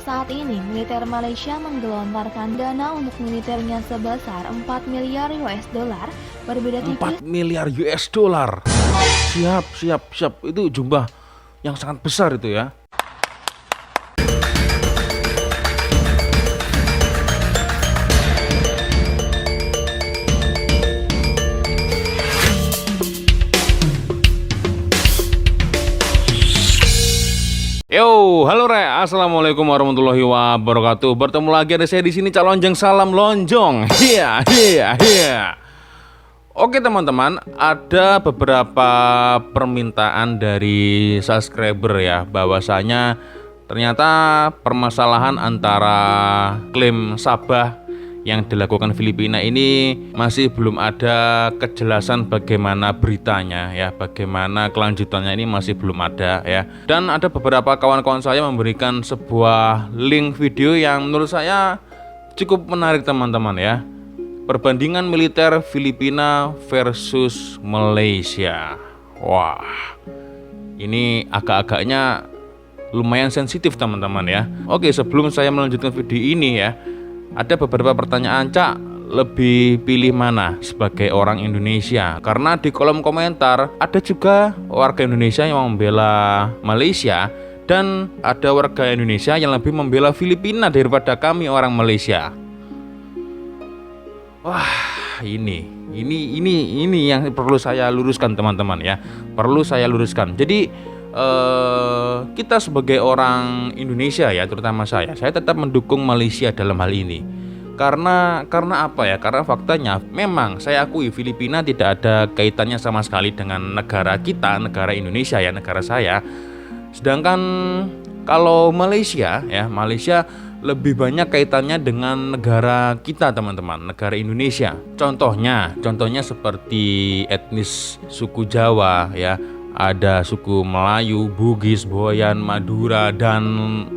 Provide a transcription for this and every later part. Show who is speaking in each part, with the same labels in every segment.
Speaker 1: Saat ini, militer Malaysia menggelontorkan dana untuk militernya sebesar 4 miliar US dollar, berbeda tipis
Speaker 2: 4 miliar US dollar. Siap. Itu jumlah yang sangat besar itu ya. Yo, halo Re, assalamualaikum warahmatullahi wabarakatuh. Bertemu lagi ada saya di sini, Cak Lonjong, salam lonjong. Iya. Oke teman-teman, ada beberapa permintaan dari subscriber ya, bahwasanya ternyata permasalahan antara klaim Sabah yang dilakukan Filipina ini masih belum ada kejelasan bagaimana beritanya ya, bagaimana kelanjutannya ini masih belum ada ya. Dan ada beberapa kawan-kawan saya memberikan sebuah link video yang menurut saya cukup menarik teman-teman ya. Perbandingan militer Filipina versus Malaysia. Wah, ini agak-agaknya lumayan sensitif teman-teman ya. Oke, sebelum saya melanjutkan video ini ya, ada beberapa pertanyaan, Cak, lebih pilih mana sebagai orang Indonesia? Karena di kolom komentar ada juga warga Indonesia yang membela Malaysia, dan ada warga Indonesia yang lebih membela Filipina daripada kami orang Malaysia. Wah, ini yang perlu saya luruskan teman-teman ya. Perlu saya luruskan. Jadi kita sebagai orang Indonesia ya, terutama saya tetap mendukung Malaysia dalam hal ini. Karena apa ya? Karena faktanya memang saya akui Filipina tidak ada kaitannya sama sekali dengan negara kita, negara Indonesia ya, negara saya. Sedangkan kalau Malaysia ya, Malaysia lebih banyak kaitannya dengan negara kita teman-teman, negara Indonesia. Contohnya seperti etnis suku Jawa ya, ada suku Melayu, Bugis, Boyan, Madura, dan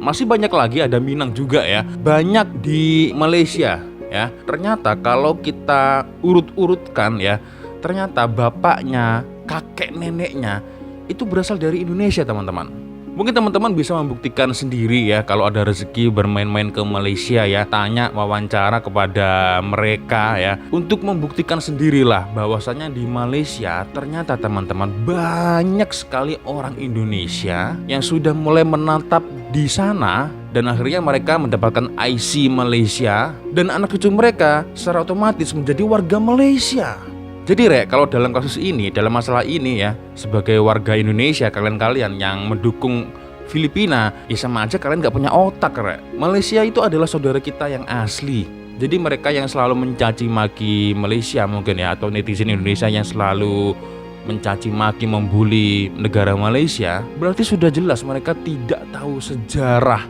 Speaker 2: masih banyak lagi, ada Minang juga ya. Banyak di Malaysia ya. Ternyata kalau kita urut-urutkan ya, ternyata bapaknya, kakek neneknya itu berasal dari Indonesia teman-teman. Mungkin teman-teman bisa membuktikan sendiri ya, kalau ada rezeki bermain-main ke Malaysia ya, tanya, wawancara kepada mereka ya, untuk membuktikan sendirilah bahwasanya di Malaysia ternyata teman-teman banyak sekali orang Indonesia yang sudah mulai menetap di sana, dan akhirnya mereka mendapatkan IC Malaysia, dan anak cucu mereka secara otomatis menjadi warga Malaysia. Jadi Rek, kalau dalam kasus ini, dalam masalah ini ya, sebagai warga Indonesia, kalian-kalian yang mendukung Filipina, ya sama aja kalian gak punya otak Rek. Malaysia itu adalah saudara kita yang asli. Jadi mereka yang selalu mencaci maki Malaysia mungkin ya, atau netizen Indonesia yang selalu mencaci maki, membuli negara Malaysia, berarti sudah jelas mereka tidak tahu sejarah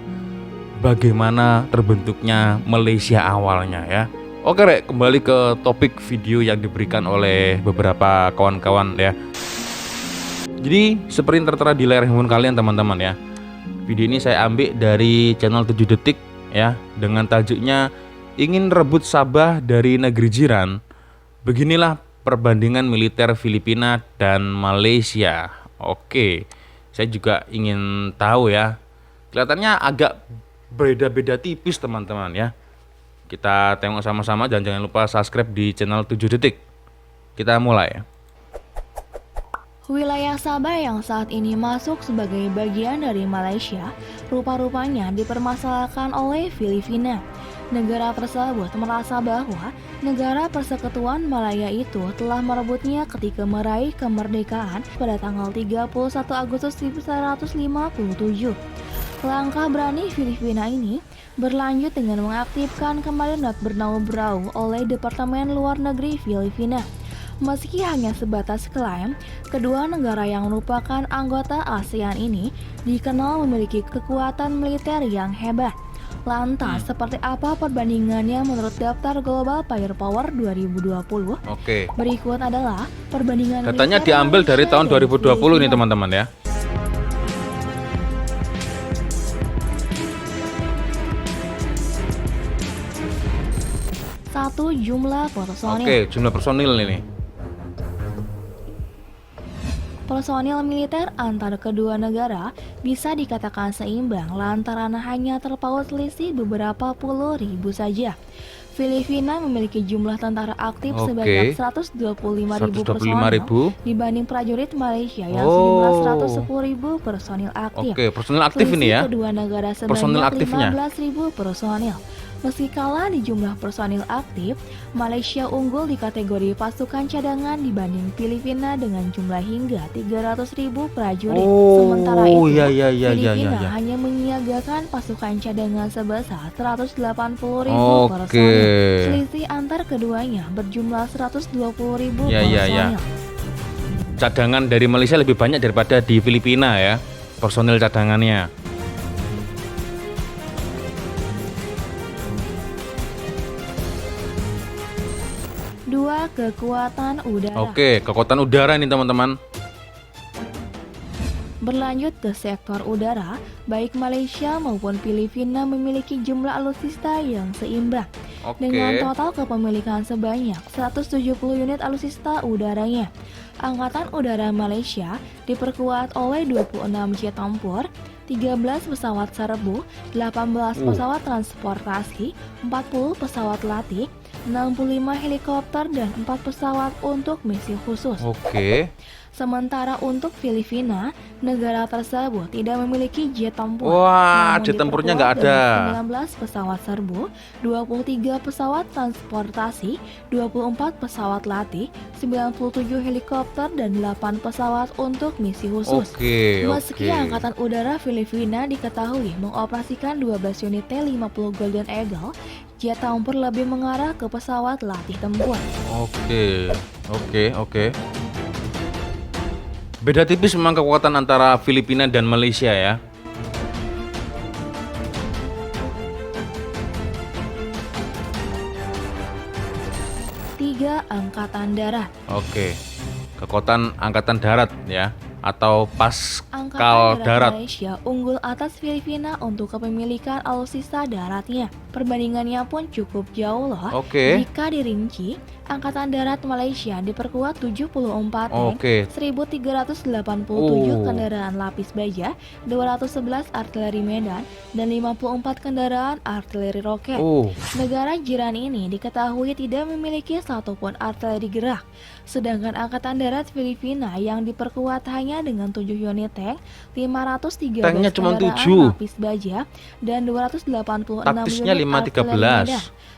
Speaker 2: bagaimana terbentuknya Malaysia awalnya ya. Oke Rek, kembali ke topik video yang diberikan oleh beberapa kawan-kawan ya. Jadi seperti yang tertera di layar handphone kalian teman-teman ya, video ini saya ambil dari channel 7 detik ya, dengan tajuknya ingin rebut Sabah dari negeri jiran. Beginilah perbandingan militer Filipina dan Malaysia. Oke, saya juga ingin tahu ya, kelihatannya agak beda-beda tipis teman-teman ya. Kita tengok sama-sama, dan jangan lupa subscribe di channel 7 detik. Kita mulai.
Speaker 1: wilayah Sabah yang saat ini masuk sebagai bagian dari Malaysia, rupa-rupanya dipermasalahkan oleh Filipina. Negara tersebut merasa bahwa negara persekutuan Malaya itu telah merebutnya ketika meraih kemerdekaan pada tanggal 31 Agustus 1957. Langkah berani Filipina ini berlanjut dengan mengaktifkan kembali not bernau-brau oleh Departemen Luar Negeri Filipina. Meski hanya sebatas klaim, kedua negara yang merupakan anggota ASEAN ini dikenal memiliki kekuatan militer yang hebat. Lantas, seperti apa perbandingannya menurut daftar Global Firepower 2020?
Speaker 2: Oke.
Speaker 1: Berikut adalah perbandingan
Speaker 2: Datanya
Speaker 1: militer
Speaker 2: diambil dari
Speaker 1: Malaysia
Speaker 2: tahun
Speaker 1: dan
Speaker 2: 2020
Speaker 1: Filipina.
Speaker 2: nih teman-teman ya.
Speaker 1: 1. Jumlah personil.
Speaker 2: Oke, jumlah personil ini.
Speaker 1: Personil militer antar kedua negara bisa dikatakan seimbang lantaran hanya terpaut selisih beberapa puluh ribu saja. Filipina memiliki jumlah tentara aktif sebanyak 125.000 personil dibanding prajurit Malaysia yang sejumlah 110.000 personil aktif.
Speaker 2: Oke, personil aktif ini ya.
Speaker 1: Kedua negara
Speaker 2: Personil
Speaker 1: sebanyak
Speaker 2: aktifnya.
Speaker 1: 15.000 personil. Meski kalah di jumlah personil aktif, Malaysia unggul di kategori pasukan cadangan dibanding Filipina dengan jumlah hingga 300.000 prajurit. Sementara itu, Filipina hanya menyiagakan pasukan cadangan sebesar 180.000 personil. Selisih antar keduanya berjumlah 120.000 personil.
Speaker 2: Cadangan dari Malaysia lebih banyak daripada di Filipina ya, personil cadangannya.
Speaker 1: Dua, kekuatan udara.
Speaker 2: Oke, kekuatan udara ini teman-teman.
Speaker 1: Berlanjut ke sektor udara, baik Malaysia maupun Filipina memiliki jumlah alutsista yang seimbang. Dengan total kepemilikan sebanyak 170 unit alutsista udaranya. Angkatan Udara Malaysia diperkuat oleh 26 jet tempur, 13 pesawat serbu, 18 pesawat transportasi, 40 pesawat latih, 65 helikopter dan 4 pesawat untuk misi khusus. Sementara untuk Filipina, negara tersebut tidak memiliki jet tempur.
Speaker 2: Wah, jet tempurnya nggak ada.
Speaker 1: 19 pesawat serbu, 23 pesawat transportasi, 24 pesawat latih, 97 helikopter dan 8 pesawat untuk misi khusus. Meski Angkatan Udara Filipina diketahui mengoperasikan 12 unit T-50 Golden Eagle, jet tempur lebih mengarah ke pesawat latih tempur.
Speaker 2: Beda tipis memang kekuatan antara Filipina dan Malaysia ya.
Speaker 1: Tiga, Angkatan Darat.
Speaker 2: Kekuatan Angkatan Darat ya, atau Paskal
Speaker 1: Angkatan
Speaker 2: Darat
Speaker 1: Malaysia unggul atas Filipina untuk kepemilikan alutsista daratnya. Perbandingannya pun cukup jauh loh. Jika dirinci, Angkatan Darat Malaysia diperkuat 74 tank, 1.387 kendaraan lapis baja, 211 artileri medan, dan 54 kendaraan artileri roket. Negara jiran ini diketahui tidak memiliki satupun artileri gerak. Sedangkan Angkatan Darat Filipina yang diperkuat hanya dengan 7 unit tank, 513 kendaraan lapis baja, dan 286 unit artileri medan.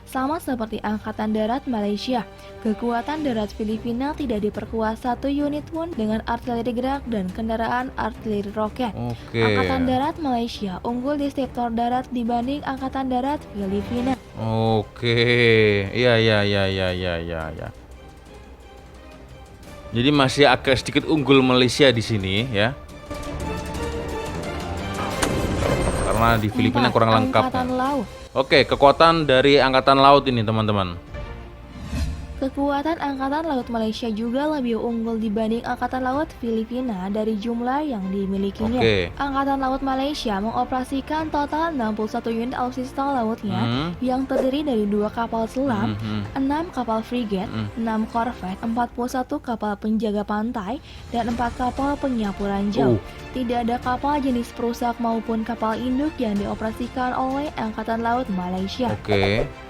Speaker 1: Sama seperti Angkatan Darat Malaysia, kekuatan darat Filipina tidak diperkuat satu unit pun dengan artileri gerak dan kendaraan artileri roket. Angkatan Darat Malaysia unggul di sektor darat dibanding Angkatan Darat Filipina.
Speaker 2: Iya. Jadi masih agak sedikit unggul Malaysia di sini ya. Karena di Filipina kurang lengkap.
Speaker 1: Angkatan Laut.
Speaker 2: Kekuatan dari Angkatan Laut ini teman-teman.
Speaker 1: Kekuatan Angkatan Laut Malaysia juga lebih unggul dibanding Angkatan Laut Filipina dari jumlah yang dimilikinya. Angkatan Laut Malaysia mengoperasikan total 61 unit alutsista lautnya yang terdiri dari 2 kapal selam, 6 kapal frigate, 6 korvet, 41 kapal penjaga pantai, dan 4 kapal penyapu ranjau. Tidak ada kapal jenis perusak maupun kapal induk yang dioperasikan oleh Angkatan Laut Malaysia.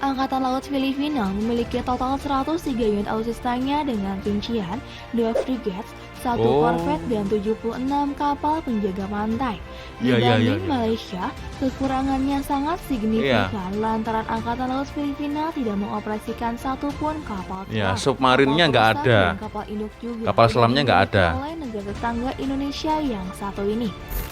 Speaker 1: Angkatan Laut Filipina memiliki total 103 unit alutsistanya dengan rincian 2 frigates, 1 korvet, dan 76 kapal penjaga pantai. Dibanding Malaysia, kekurangannya sangat signifikan lantaran Angkatan Laut Filipina tidak mengoperasikan satupun kapal selam.
Speaker 2: Submarinnya nggak ada.
Speaker 1: Kapal induk juga
Speaker 2: kapal selamnya nggak ada.
Speaker 1: Oleh negara tetangga Indonesia yang satu ini.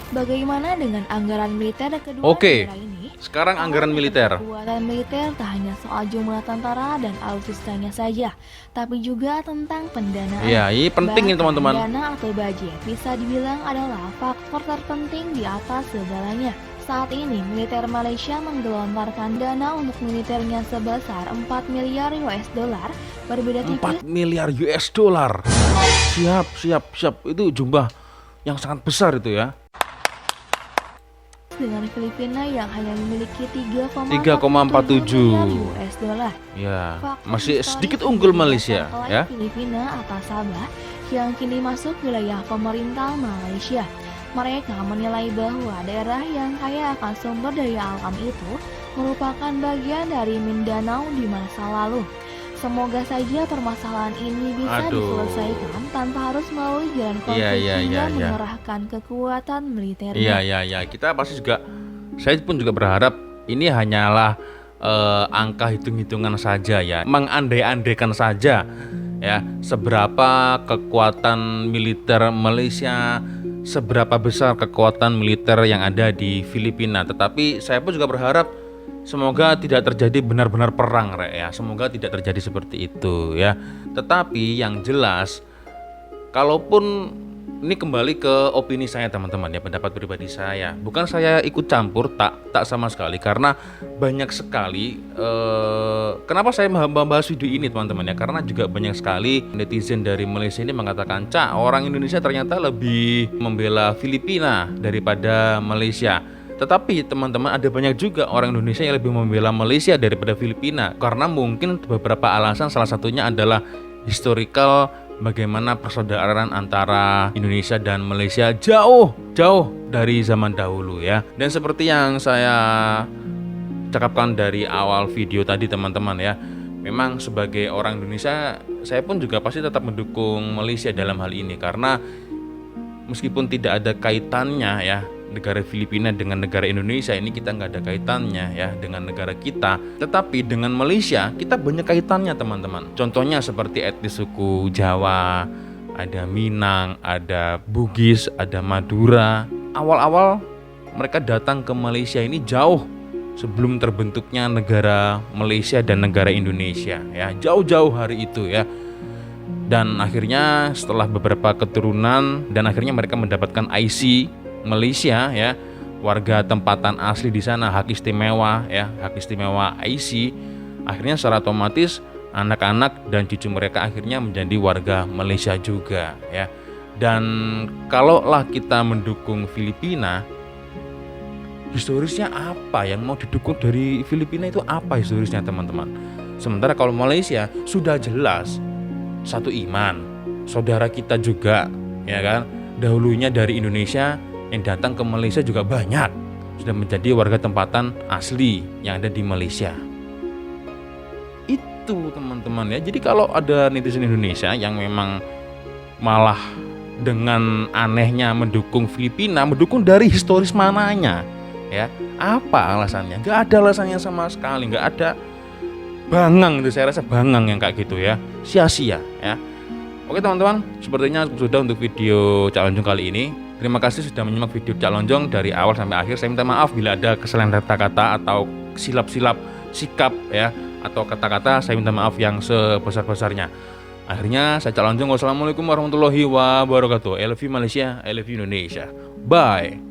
Speaker 1: Bagaimana dengan anggaran militer kedua negara ini?
Speaker 2: Sekarang anggaran militer.
Speaker 1: Kekuatan militer tak hanya soal jumlah tentara dan alutsistanya saja, tapi juga tentang pendanaan.
Speaker 2: Ini penting nih teman-teman.
Speaker 1: Dana atau budget bisa dibilang adalah faktor terpenting di atas segalanya. Saat ini, militer Malaysia menggelontarkan dana untuk militernya sebesar 4 miliar US dollar. Berbeda tipis
Speaker 2: 4 miliar US dollar. Siap. Itu jumlah yang sangat besar itu ya.
Speaker 1: Dengan Filipina yang hanya memiliki
Speaker 2: 3,47
Speaker 1: US dollar.
Speaker 2: Masih sedikit unggul Malaysia ya.
Speaker 1: Filipina atas Sabah yang kini masuk wilayah pemerintah Malaysia. Mereka menilai bahwa daerah yang kaya akan sumber daya alam itu merupakan bagian dari Mindanao di masa lalu. Semoga saja permasalahan ini bisa
Speaker 2: Aduh.
Speaker 1: diselesaikan tanpa harus melalui jalan
Speaker 2: Iya,
Speaker 1: konflik
Speaker 2: iya, iya,
Speaker 1: hingga
Speaker 2: iya.
Speaker 1: mengerahkan kekuatan
Speaker 2: Iya,
Speaker 1: militernya.
Speaker 2: iya, iya. Kita pasti juga, saya pun juga berharap ini hanyalah angka hitung-hitungan saja ya, mengandai-andaikan saja ya, seberapa kekuatan militer Malaysia, seberapa besar kekuatan militer yang ada di Filipina. Tetapi saya pun juga berharap semoga tidak terjadi benar-benar perang, Rek, ya. Semoga tidak terjadi seperti itu ya. Tetapi yang jelas, kalaupun ini kembali ke opini saya teman-teman ya, pendapat pribadi saya. Bukan saya ikut campur, tak sama sekali, karena banyak sekali kenapa saya membahas video ini teman-teman ya, karena juga banyak sekali netizen dari Malaysia ini mengatakan, "Cak, orang Indonesia ternyata lebih membela Filipina daripada Malaysia." Tetapi teman-teman, ada banyak juga orang Indonesia yang lebih membela Malaysia daripada Filipina, karena mungkin beberapa alasan, salah satunya adalah historical, bagaimana persaudaraan antara Indonesia dan Malaysia jauh dari zaman dahulu ya. Dan seperti yang saya cakapkan dari awal video tadi teman-teman ya, memang sebagai orang Indonesia saya pun juga pasti tetap mendukung Malaysia dalam hal ini, karena meskipun tidak ada kaitannya ya, negara Filipina dengan negara Indonesia ini, kita nggak ada kaitannya ya dengan negara kita, tetapi dengan Malaysia kita banyak kaitannya teman-teman. Contohnya seperti etnis suku Jawa, ada Minang, ada Bugis, ada Madura. Awal-awal mereka datang ke Malaysia ini jauh sebelum terbentuknya negara Malaysia dan negara Indonesia ya, jauh-jauh hari itu ya. Dan akhirnya setelah beberapa keturunan, dan akhirnya mereka mendapatkan IC Malaysia ya, warga tempatan asli di sana, hak istimewa ya, hak istimewa IC. Akhirnya secara otomatis anak-anak dan cucu mereka akhirnya menjadi warga Malaysia juga ya. Dan kalaulah kita mendukung Filipina, historisnya apa yang mau didukung dari Filipina, itu apa historisnya teman-teman? Sementara kalau Malaysia sudah jelas satu iman, saudara kita juga ya kan, dahulunya dari Indonesia yang datang ke Malaysia juga banyak, sudah menjadi warga tempatan asli yang ada di Malaysia. Itu teman-teman ya. Jadi kalau ada netizen Indonesia yang memang malah dengan anehnya mendukung Filipina, mendukung dari historis mananya ya, apa alasannya? Gak ada alasannya sama sekali, gak ada. Bangang itu, saya rasa bangang yang kayak gitu ya, sia-sia ya. Oke teman-teman, sepertinya sudah untuk video Cak Lonjong kali ini. Terima kasih sudah menyimak video Cak Lonjong dari awal sampai akhir. Saya minta maaf bila ada kesalahan kata-kata atau silap-silap sikap ya, atau kata-kata, saya minta maaf yang sebesar-besarnya. Akhirnya saya Cak Lonjong, wassalamualaikum warahmatullahi wabarakatuh. I love you Malaysia, I love you Indonesia. Bye.